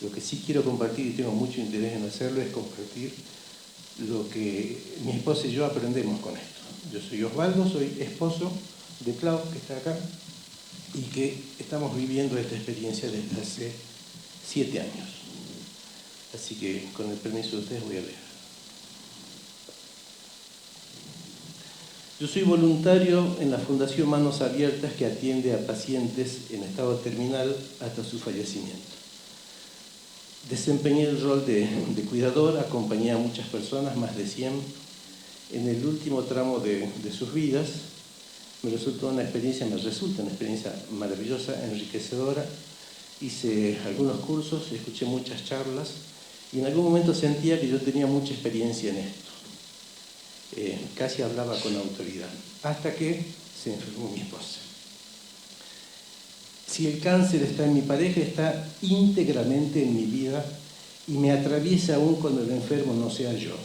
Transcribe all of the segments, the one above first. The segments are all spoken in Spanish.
Lo que sí quiero compartir, y tengo mucho interés en hacerlo, es compartir lo que mi esposa y yo aprendemos con esto. Yo soy Osvaldo, soy esposo de Clau, que está acá, y que estamos viviendo esta experiencia desde hace 7 años. Así que, con el permiso de ustedes, voy a leer. Yo soy voluntario en la Fundación Manos Abiertas, que atiende a pacientes en estado terminal hasta su fallecimiento. Desempeñé el rol de cuidador, acompañé a muchas personas, más de 100, en el último tramo de sus vidas. Me resulta una experiencia maravillosa, enriquecedora. Hice algunos cursos, escuché muchas charlas y en algún momento sentía que yo tenía mucha experiencia en esto. Casi hablaba con autoridad, hasta que se enfermó mi esposa. Si el cáncer está en mi pareja, está íntegramente en mi vida y me atraviesa aún cuando el enfermo no sea yo.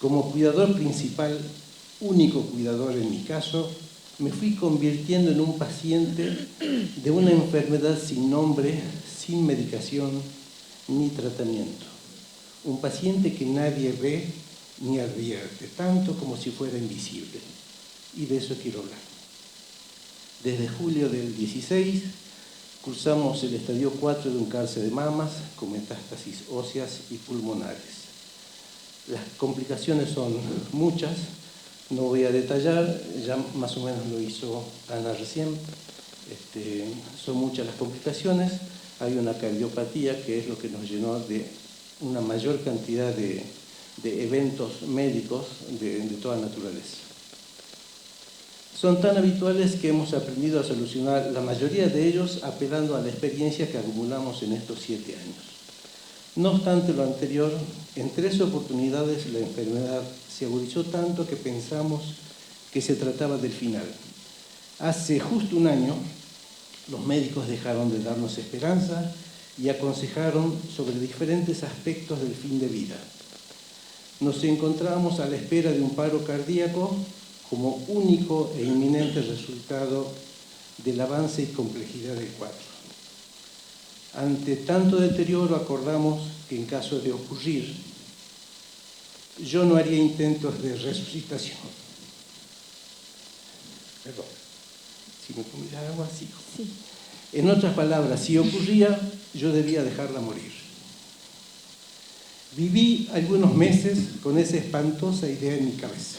Como cuidador principal, único cuidador en mi caso, me fui convirtiendo en un paciente de una enfermedad sin nombre, sin medicación ni tratamiento. Un paciente que nadie ve ni advierte, tanto como si fuera invisible. Y de eso quiero hablar. Desde julio del 16 cursamos el estadio 4 de un cáncer de mamas con metástasis óseas y pulmonares. Las complicaciones son muchas, no voy a detallar, ya más o menos lo hizo Ana recién. Son muchas las complicaciones, hay una cardiopatía que es lo que nos llenó de una mayor cantidad de eventos médicos de toda naturaleza. Son tan habituales que hemos aprendido a solucionar la mayoría de ellos apelando a la experiencia que acumulamos en estos 7 años. No obstante lo anterior, en 3 oportunidades la enfermedad se agudizó tanto que pensamos que se trataba del final. Hace justo un año, los médicos dejaron de darnos esperanza y aconsejaron sobre diferentes aspectos del fin de vida. Nos encontrábamos a la espera de un paro cardíaco como único e inminente resultado del avance y complejidad del cuadro. Ante tanto deterioro, acordamos que en caso de ocurrir, yo no haría intentos de resucitación. Perdón, si me comiera agua, sigo. Sí. En otras palabras, si ocurría, yo debía dejarla morir. Viví algunos meses con esa espantosa idea en mi cabeza.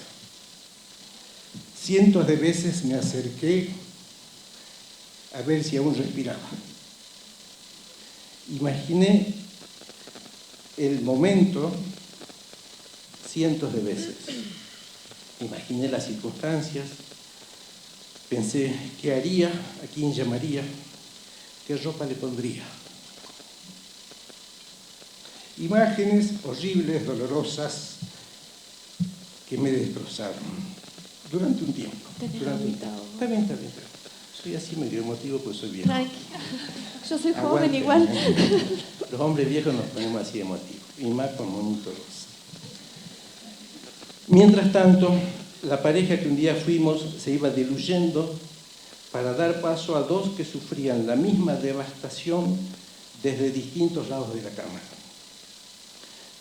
Cientos de veces me acerqué a ver si aún respiraba. Imaginé el momento cientos de veces. Imaginé las circunstancias, pensé qué haría, a quién llamaría, qué ropa le pondría. Imágenes horribles, dolorosas, que me destrozaron durante un tiempo. Está bien. Soy así medio emotivo porque soy viejo. Yo soy joven igual. Los hombres viejos nos ponemos así emotivos, y más con monito rosa. Mientras tanto, la pareja que un día fuimos se iba diluyendo para dar paso a 2 que sufrían la misma devastación desde distintos lados de la cama.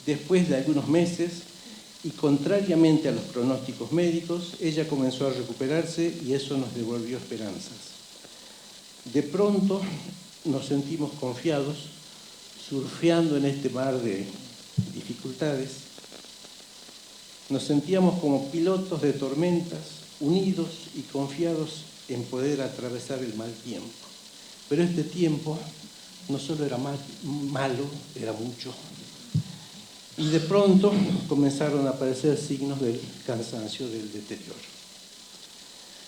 Después de algunos meses, y contrariamente a los pronósticos médicos, ella comenzó a recuperarse y eso nos devolvió esperanzas. De pronto nos sentimos confiados, surfeando en este mar de dificultades. Nos sentíamos como pilotos de tormentas, unidos y confiados en poder atravesar el mal tiempo. Pero este tiempo no solo era malo, era mucho. Y de pronto comenzaron a aparecer signos del cansancio, del deterioro.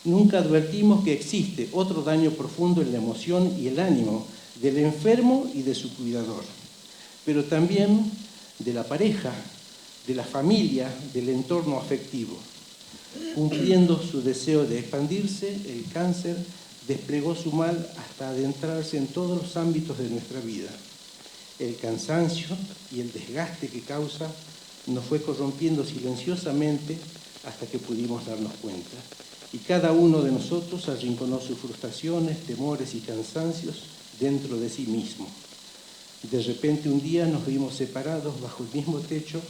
Nunca advertimos que existe otro daño profundo en la emoción y el ánimo del enfermo y de su cuidador, pero también de la pareja, de la familia, del entorno afectivo. Cumpliendo su deseo de expandirse, el cáncer desplegó su mal hasta adentrarse en todos los ámbitos de nuestra vida. El cansancio y el desgaste que causa nos fue corrompiendo silenciosamente hasta que pudimos darnos cuenta. Y cada uno de nosotros arrinconó sus frustraciones, temores y cansancios dentro de sí mismo. De repente un día nos vimos separados bajo el mismo techo,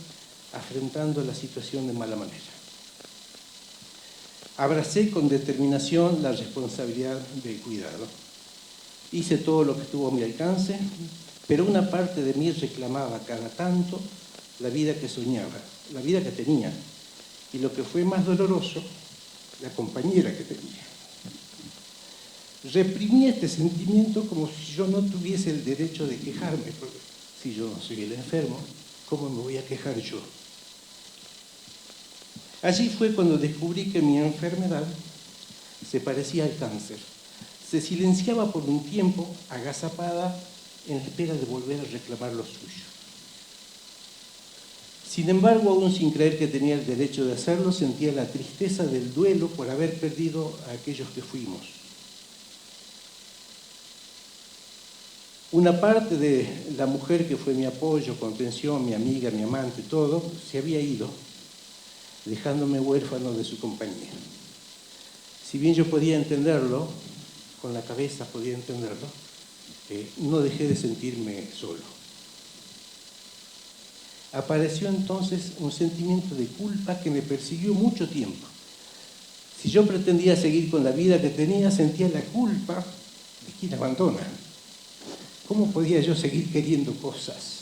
afrontando la situación de mala manera. Abracé con determinación la responsabilidad del cuidado. Hice todo lo que estuvo a mi alcance, pero una parte de mí reclamaba cada tanto la vida que soñaba, la vida que tenía, y lo que fue más doloroso, la compañera que tenía. Reprimí este sentimiento como si yo no tuviese el derecho de quejarme, porque si yo no soy el enfermo, ¿cómo me voy a quejar yo? Allí fue cuando descubrí que mi enfermedad se parecía al cáncer. Se silenciaba por un tiempo, agazapada, en la espera de volver a reclamar lo suyo. Sin embargo, aún sin creer que tenía el derecho de hacerlo, sentía la tristeza del duelo por haber perdido a aquellos que fuimos. Una parte de la mujer que fue mi apoyo, contención, mi amiga, mi amante, todo, se había ido, dejándome huérfano de su compañía. Si bien yo podía entenderlo, con la cabeza podía entenderlo, no dejé de sentirme solo. Apareció entonces un sentimiento de culpa que me persiguió mucho tiempo. Si yo pretendía seguir con la vida que tenía, sentía la culpa de quien abandona. ¿Cómo podía yo seguir queriendo cosas?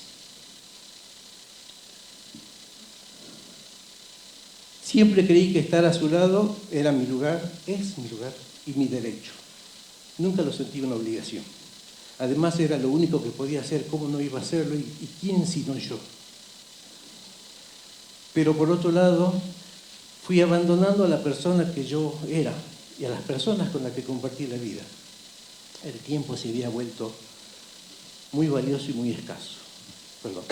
Siempre creí que estar a su lado era mi lugar, es mi lugar y mi derecho. Nunca lo sentí una obligación. Además era lo único que podía hacer, ¿cómo no iba a hacerlo? ¿Y quién sino yo? Pero por otro lado, fui abandonando a la persona que yo era y a las personas con las que compartí la vida. El tiempo se había vuelto muy valioso y muy escaso. Perdón.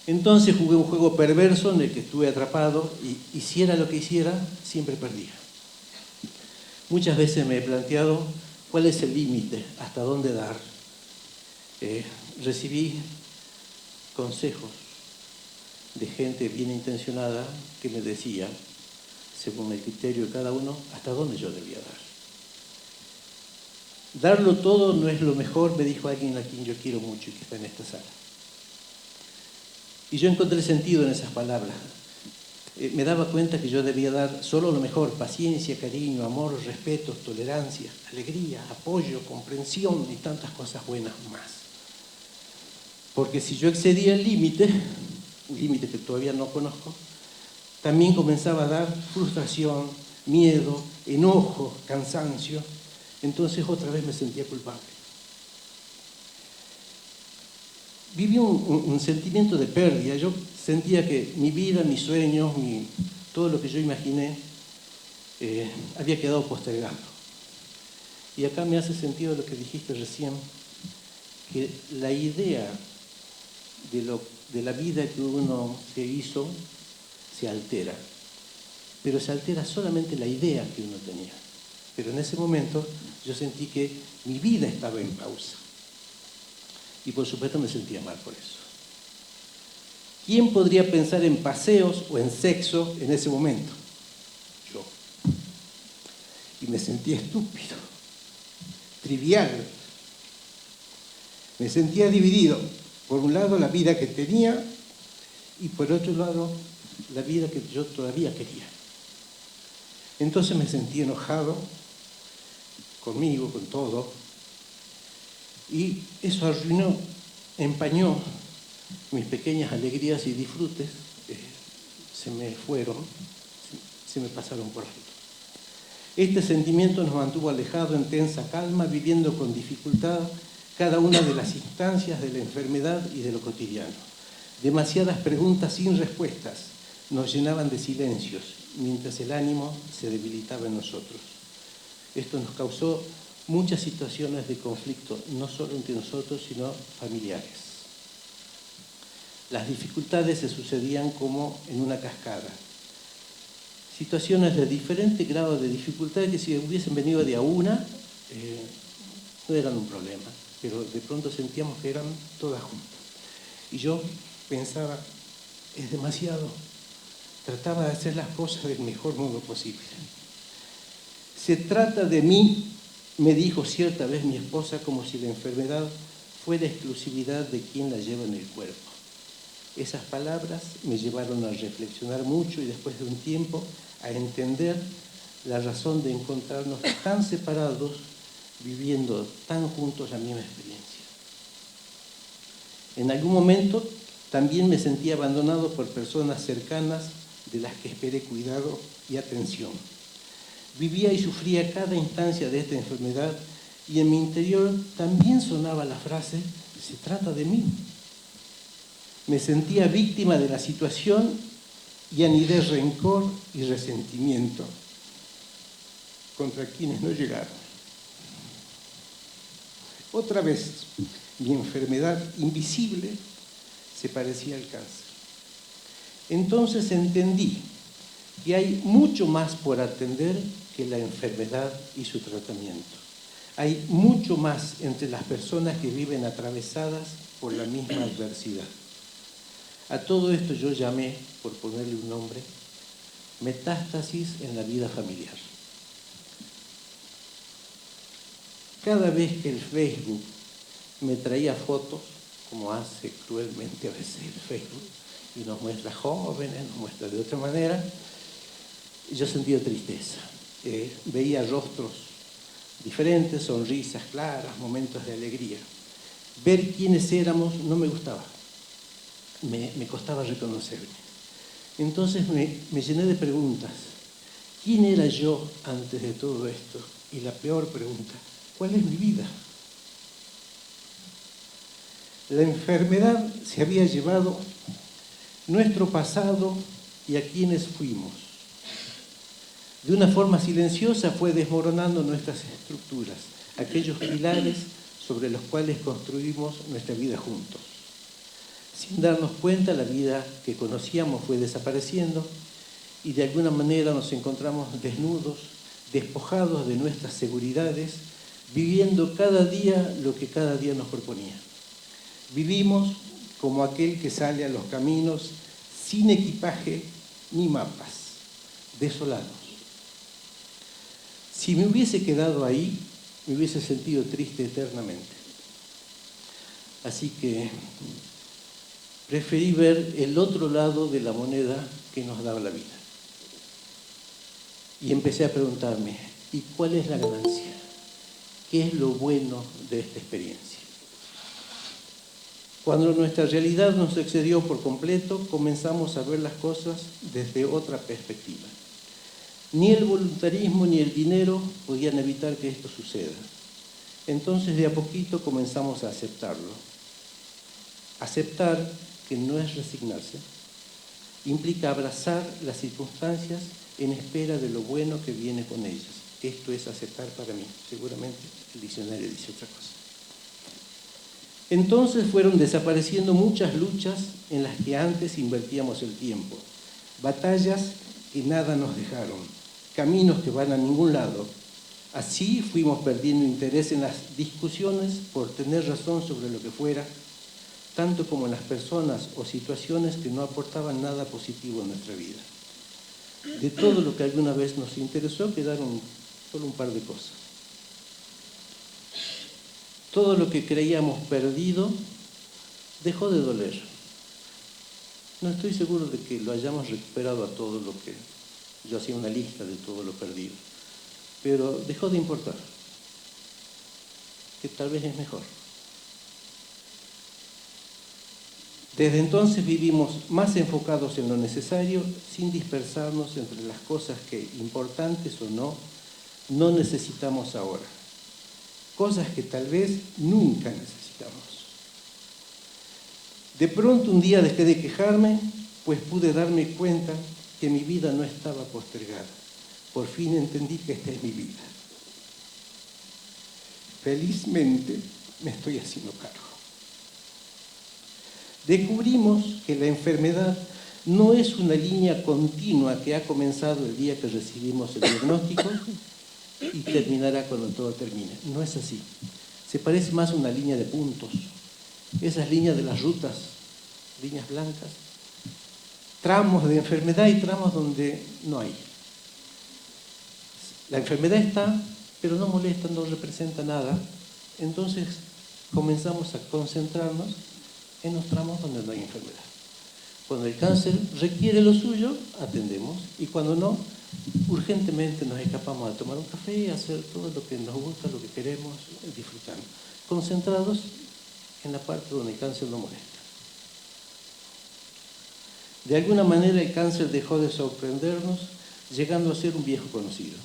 Entonces jugué un juego perverso en el que estuve atrapado y hiciera lo que hiciera, siempre perdía. Muchas veces me he planteado cuál es el límite, hasta dónde dar. Recibí consejos de gente bien intencionada que me decía, según el criterio de cada uno, hasta dónde yo debía dar. Darlo todo no es lo mejor, me dijo alguien a quien yo quiero mucho y que está en esta sala. Y yo encontré sentido en esas palabras. Me daba cuenta que yo debía dar solo lo mejor: paciencia, cariño, amor, respeto, tolerancia, alegría, apoyo, comprensión y tantas cosas buenas más. Porque si yo excedía el límite, un límite que todavía no conozco, también comenzaba a dar frustración, miedo, enojo, cansancio. Entonces otra vez me sentía culpable. Viví un sentimiento de pérdida. Yo sentía que mi vida, mis sueños, todo lo que yo imaginé había quedado postergado. Y acá me hace sentido lo que dijiste recién, que la idea de la vida que uno se hizo se altera, pero se altera solamente la idea que uno tenía. Pero en ese momento yo sentí que mi vida estaba en pausa. Y por supuesto me sentía mal por eso. ¿Quién podría pensar en paseos o en sexo en ese momento? Yo. Y me sentía estúpido, trivial. Me sentía dividido. Por un lado la vida que tenía y por otro lado la vida que yo todavía quería. Entonces me sentí enojado conmigo, con todo, y eso arruinó, empañó mis pequeñas alegrías y disfrutes, se me fueron, se me pasaron por alto. Este sentimiento nos mantuvo alejados en tensa calma, viviendo con dificultad cada una de las instancias de la enfermedad y de lo cotidiano. Demasiadas preguntas sin respuestas nos llenaban de silencios, mientras el ánimo se debilitaba en nosotros. Esto nos causó muchas situaciones de conflicto, no solo entre nosotros, sino familiares. Las dificultades se sucedían como en una cascada. Situaciones de diferente grado de dificultad que si hubiesen venido de a una, no eran un problema, pero de pronto sentíamos que eran todas juntas. Y yo pensaba, es demasiado. Trataba de hacer las cosas del mejor modo posible. Se trata de mí me dijo cierta vez mi esposa, como si la enfermedad fuera exclusividad de quien la lleva en el cuerpo. Esas palabras me llevaron a reflexionar mucho y después de un tiempo a entender la razón de encontrarnos tan separados, viviendo tan juntos la misma experiencia. En algún momento también me sentí abandonado por personas cercanas de las que esperé cuidado y atención. Vivía y sufría cada instancia de esta enfermedad y en mi interior también sonaba la frase, se trata de mí. Me sentía víctima de la situación y anidé rencor y resentimiento contra quienes no llegaron. Otra vez, mi enfermedad invisible se parecía al cáncer. Entonces entendí que hay mucho más por atender que la enfermedad y su tratamiento. Hay mucho más entre las personas que viven atravesadas por la misma adversidad. A todo esto yo llamé, por ponerle un nombre, metástasis en la vida familiar. Cada vez que el Facebook me traía fotos, como hace cruelmente a veces el Facebook, y nos muestra jóvenes, nos muestra de otra manera, yo sentía tristeza. Veía rostros diferentes, sonrisas claras, momentos de alegría. Ver quiénes éramos no me gustaba, me costaba reconocerme. Entonces me llené de preguntas. ¿Quién era yo antes de todo esto? Y la peor pregunta, ¿cuál es mi vida? La enfermedad se había llevado nuestro pasado y a quienes fuimos. De una forma silenciosa fue desmoronando nuestras estructuras, aquellos pilares sobre los cuales construimos nuestra vida juntos. Sin darnos cuenta, la vida que conocíamos fue desapareciendo y de alguna manera nos encontramos desnudos, despojados de nuestras seguridades, viviendo cada día lo que cada día nos proponía. Vivimos como aquel que sale a los caminos sin equipaje ni mapas, desolados. Si me hubiese quedado ahí, me hubiese sentido triste eternamente. Así que preferí ver el otro lado de la moneda que nos daba la vida. Y empecé a preguntarme, ¿y cuál es la ganancia? ¿Qué es lo bueno de esta experiencia? Cuando nuestra realidad nos excedió por completo, comenzamos a ver las cosas desde otra perspectiva. Ni el voluntarismo ni el dinero podían evitar que esto suceda. Entonces, de a poquito comenzamos a aceptarlo. Aceptar, que no es resignarse, implica abrazar las circunstancias en espera de lo bueno que viene con ellas. Esto es aceptar para mí. Seguramente el diccionario dice otra cosa. Entonces fueron desapareciendo muchas luchas en las que antes invertíamos el tiempo, batallas que nada nos dejaron, caminos que van a ningún lado. Así fuimos perdiendo interés en las discusiones por tener razón sobre lo que fuera, tanto como en las personas o situaciones que no aportaban nada positivo en nuestra vida. De todo lo que alguna vez nos interesó quedaron solo un par de cosas. Todo lo que creíamos perdido dejó de doler. No estoy seguro de que lo hayamos recuperado a todo lo que... Yo hacía una lista de todo lo perdido. Pero dejó de importar. Que tal vez es mejor. Desde entonces vivimos más enfocados en lo necesario, sin dispersarnos entre las cosas que, importantes o no necesitamos ahora. Cosas que tal vez nunca necesitamos. De pronto un día dejé de quejarme, pues pude darme cuenta que mi vida no estaba postergada. Por fin entendí que esta es mi vida. Felizmente me estoy haciendo cargo. Descubrimos que la enfermedad no es una línea continua que ha comenzado el día que recibimos el diagnóstico y terminará cuando todo termine. No es así. Se parece más a una línea de puntos. Esas líneas de las rutas, líneas blancas, tramos de enfermedad y tramos donde no hay. La enfermedad está pero no molesta, no representa nada. Entonces comenzamos a concentrarnos en los tramos donde no hay enfermedad. Cuando el cáncer requiere lo suyo, atendemos, y cuando no, urgentemente nos escapamos a tomar un café y a hacer todo lo que nos gusta, lo que queremos, disfrutando, concentrados en la parte donde el cáncer no molesta. De alguna manera el cáncer dejó de sorprendernos, llegando a ser un viejo conocido.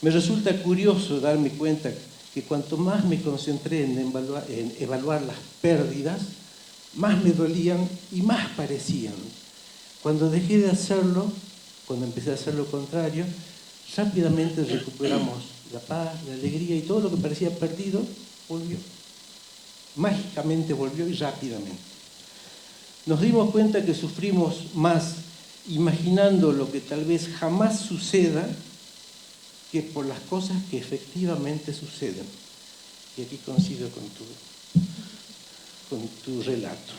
Me resulta curioso darme cuenta que cuanto más me concentré en evaluar las pérdidas, más me dolían y más parecían. Cuando dejé de hacerlo, cuando empecé a hacer lo contrario, rápidamente recuperamos la paz, la alegría, y todo lo que parecía perdido volvió. Mágicamente volvió, y rápidamente. Nos dimos cuenta que sufrimos más imaginando lo que tal vez jamás suceda que por las cosas que efectivamente suceden. Y aquí coincido con tu relato.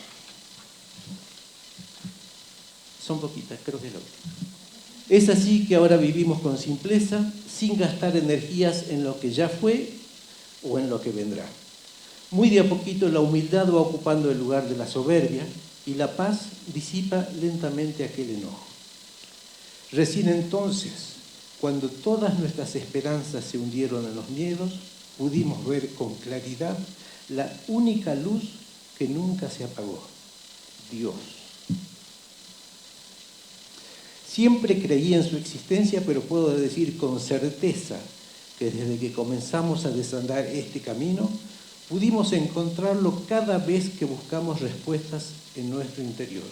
Son poquitas, creo que es la última. Es así que ahora vivimos con simpleza, sin gastar energías en lo que ya fue o en lo que vendrá. Muy de a poquito la humildad va ocupando el lugar de la soberbia, y la paz disipa lentamente aquel enojo. Recién entonces, cuando todas nuestras esperanzas se hundieron en los miedos, pudimos ver con claridad la única luz que nunca se apagó: Dios. Siempre creí en su existencia, pero puedo decir con certeza que desde que comenzamos a desandar este camino, pudimos encontrarlo cada vez que buscamos respuestas en nuestro interior.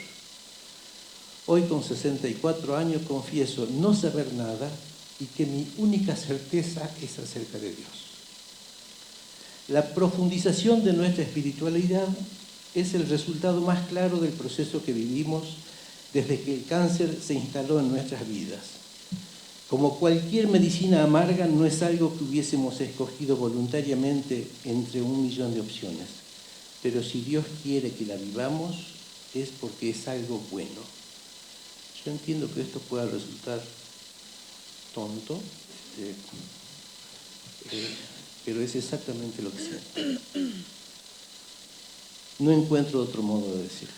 Hoy, con 64 años, confieso no saber nada y que mi única certeza es acerca de Dios. La profundización de nuestra espiritualidad es el resultado más claro del proceso que vivimos desde que el cáncer se instaló en nuestras vidas. Como cualquier medicina amarga, no es algo que hubiésemos escogido voluntariamente entre 1.000.000 de opciones. Pero si Dios quiere que la vivamos, es porque es algo bueno. Yo entiendo que esto pueda resultar tonto, pero es exactamente lo que siento. No encuentro otro modo de decirlo.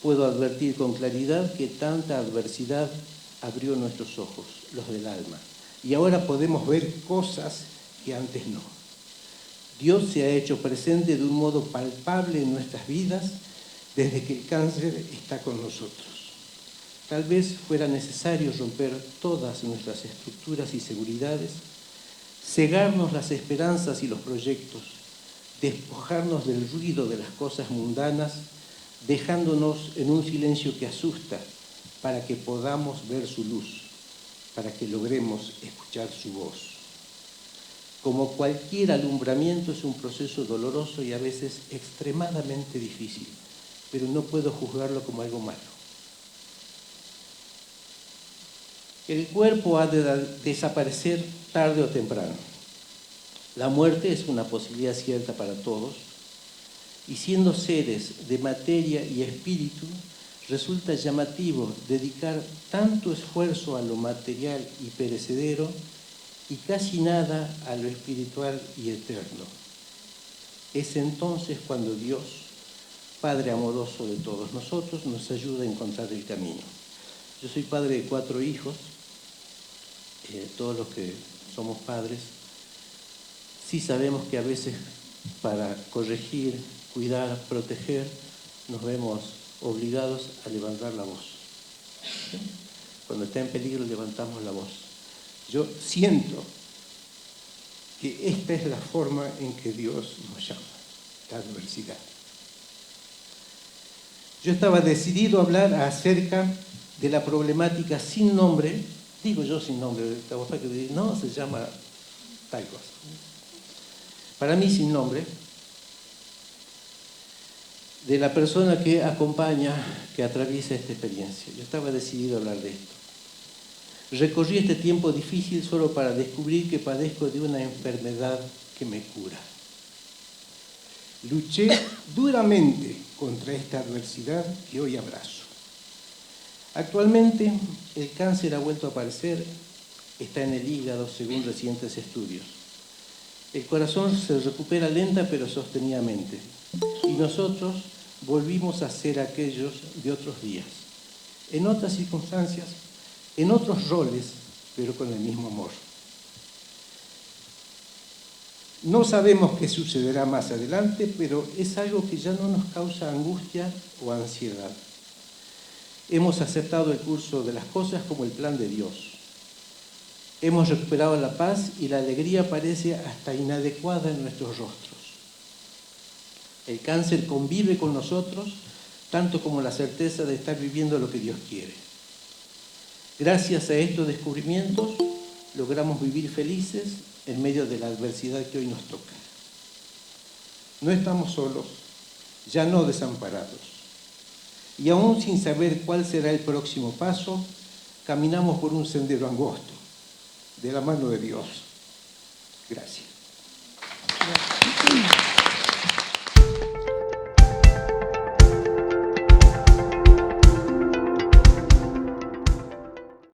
Puedo advertir con claridad que tanta adversidad abrió nuestros ojos, los del alma, y ahora podemos ver cosas que antes no. Dios se ha hecho presente de un modo palpable en nuestras vidas desde que el cáncer está con nosotros. Tal vez fuera necesario romper todas nuestras estructuras y seguridades, cegarnos las esperanzas y los proyectos, despojarnos del ruido de las cosas mundanas, dejándonos en un silencio que asusta, para que podamos ver su luz, para que logremos escuchar su voz. Como cualquier alumbramiento, es un proceso doloroso y a veces extremadamente difícil, pero no puedo juzgarlo como algo malo. El cuerpo ha de desaparecer tarde o temprano. La muerte es una posibilidad cierta para todos, y siendo seres de materia y espíritu, resulta llamativo dedicar tanto esfuerzo a lo material y perecedero y casi nada a lo espiritual y eterno. Es entonces cuando Dios, Padre amoroso de todos nosotros, nos ayuda a encontrar el camino. Yo soy padre de 4 hijos. Todos los que somos padres sí sabemos que a veces para corregir, cuidar, proteger, nos vemos obligados a levantar la voz. ¿Sí? Cuando está en peligro levantamos la voz. Yo siento que esta es la forma en que Dios nos llama, la adversidad. Yo estaba decidido a hablar acerca de la problemática sin nombre, digo yo sin nombre, no, se llama tal cosa. Para mí sin nombre, de la persona que acompaña, que atraviesa esta experiencia. Yo estaba decidido a hablar de esto. Recorrí este tiempo difícil solo para descubrir que padezco de una enfermedad que me cura. Luché duramente contra esta adversidad que hoy abrazo. Actualmente el cáncer ha vuelto a aparecer está en el hígado según recientes estudios. El corazón se recupera lenta pero sostenidamente. Y nosotros volvimos a ser aquellos de otros días, en otras circunstancias, en otros roles, pero con el mismo amor. No sabemos qué sucederá más adelante, pero es algo que ya no nos causa angustia o ansiedad. Hemos aceptado el curso de las cosas como el plan de Dios. Hemos recuperado la paz y la alegría parece hasta inadecuada en nuestros rostros. El cáncer convive con nosotros tanto como la certeza de estar viviendo lo que Dios quiere. Gracias a estos descubrimientos logramos vivir felices en medio de la adversidad que hoy nos toca. No estamos solos, ya no desamparados. Y aún sin saber cuál será el próximo paso, caminamos por un sendero angosto, de la mano de Dios. Gracias.